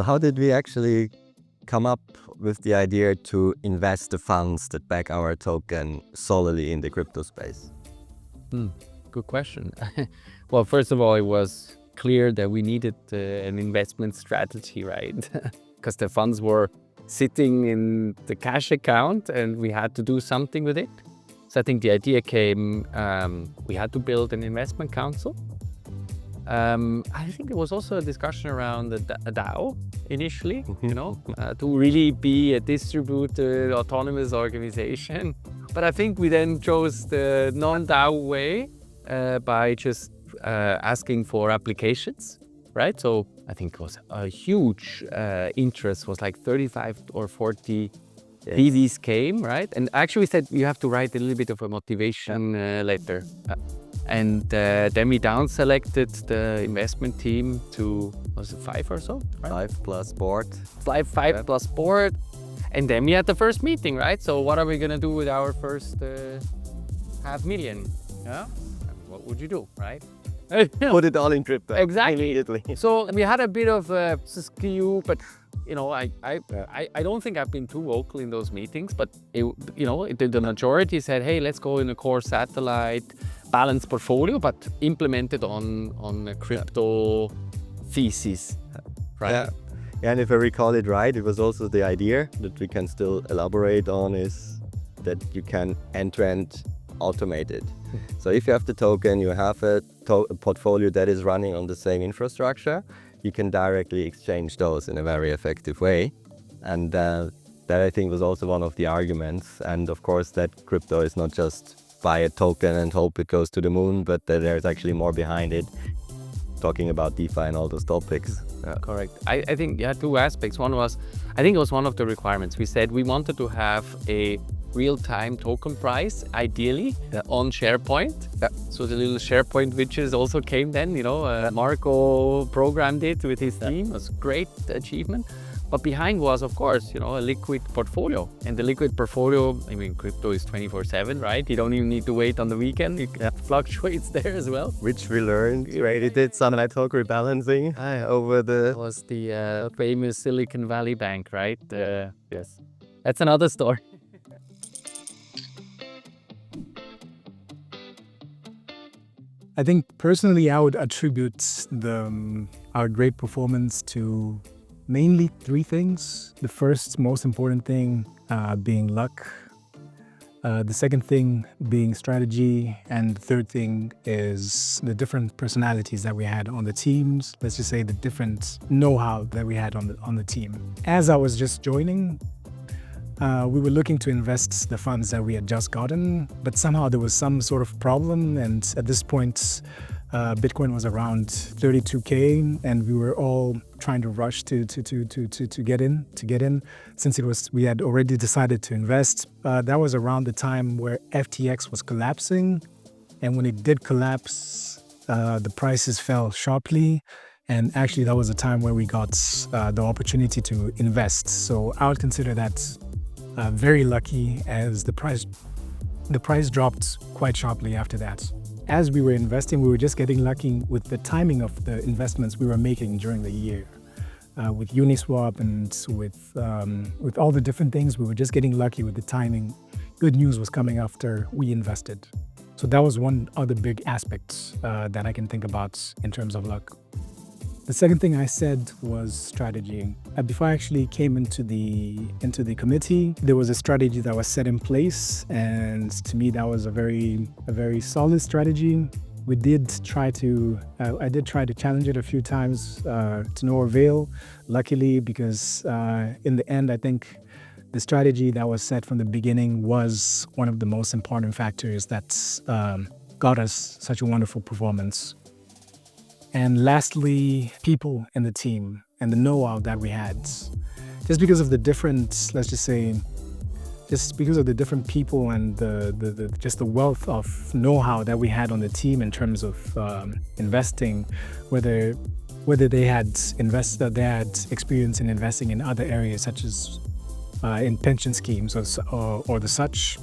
So how did we actually come up with the idea to invest the funds that back our token solely in the crypto space? Good question. Well, first of all, it was clear that we needed an investment strategy, right? Because the funds were sitting in the cash account and we had to do something with it. So I think the idea came, we had to build an investment council. I think there was also a discussion around a DAO initially, to really be a distributed autonomous organization. But I think we then chose the non-DAO way by just asking for applications, right? So I think it was a huge interest, was like 35 or 40 PVs came, right? And actually we said you have to write a little bit of a motivation letter. And then we down selected the investment team to, was it 5 or so? Right? 5 plus board. Five plus board. And then we had the first meeting, right? So what are we gonna do with our first $500,000? Yeah? What would you do, right? Put it all in crypto. Exactly. Immediately. So we had a bit of a skew, but I don't think I've been too vocal in those meetings, but the majority said, hey, let's go in a core satellite balanced portfolio, but implemented on a crypto thesis, right? Yeah. And if I recall it right, it was also the idea that we can still elaborate on is that you can end-to-end automate it. So if you have the token, you have a portfolio that is running on the same infrastructure, you can directly exchange those in a very effective way. And that I think was also one of the arguments. And of course that crypto is not just buy a token and hope it goes to the moon, but that there's actually more behind it, talking about DeFi and all those topics. Correct. I think, two aspects. One was, I think it was one of the requirements. We said we wanted to have a real-time token price, ideally, on SharePoint. So the little SharePoint widgets also came then, Marco programmed it with his team. It was a great achievement. But behind was, of course, a liquid portfolio. And the liquid portfolio, crypto is 24/7, right? You don't even need to wait on the weekend. It fluctuates there as well. Which we learned, right? It did some network rebalancing over the... It was the famous Silicon Valley Bank, right? Yes. That's another story. I think personally I would attribute our great performance to mainly 3 things. The first most important thing being luck, the second thing being strategy, and the third thing is the different personalities that we had on the teams. Let's just say the different know-how that we had on the team. As I was just joining, we were looking to invest the funds that we had just gotten, but somehow there was some sort of problem, and at this point Bitcoin was around 32K, and we were all trying to rush to get in since we had already decided to invest. That was around the time where FTX was collapsing, and when it did collapse, the prices fell sharply, and actually that was a time where we got the opportunity to invest. So I would consider that very lucky, as the price dropped quite sharply after that. As we were investing, we were just getting lucky with the timing of the investments we were making during the year. With Uniswap and with all the different things, we were just getting lucky with the timing. Good news was coming after we invested. So that was one other big aspect that I can think about in terms of luck. The second thing I said was strategy. Before I actually came into the committee, there was a strategy that was set in place, and to me that was a very solid strategy. I did try to challenge it a few times to no avail. Luckily, because in the end, I think the strategy that was set from the beginning was one of the most important factors that got us such a wonderful performance. And lastly, people in the team and the know-how that we had. Just because of the different, let's just say, just because of the different people and the wealth of know-how that we had on the team in terms of investing, whether they had experience in investing in other areas such as in pension schemes or the such,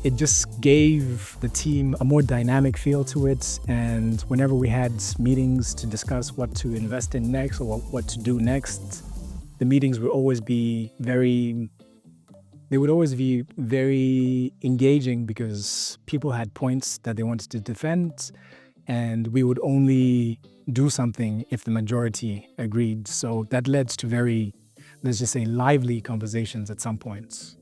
it just gave the team a more dynamic feel to it. And whenever we had meetings to discuss what to invest in next or what to do next, the meetings would always be very engaging because people had points that they wanted to defend, and we would only do something if the majority agreed. So that led to very, let's just say, lively conversations at some points.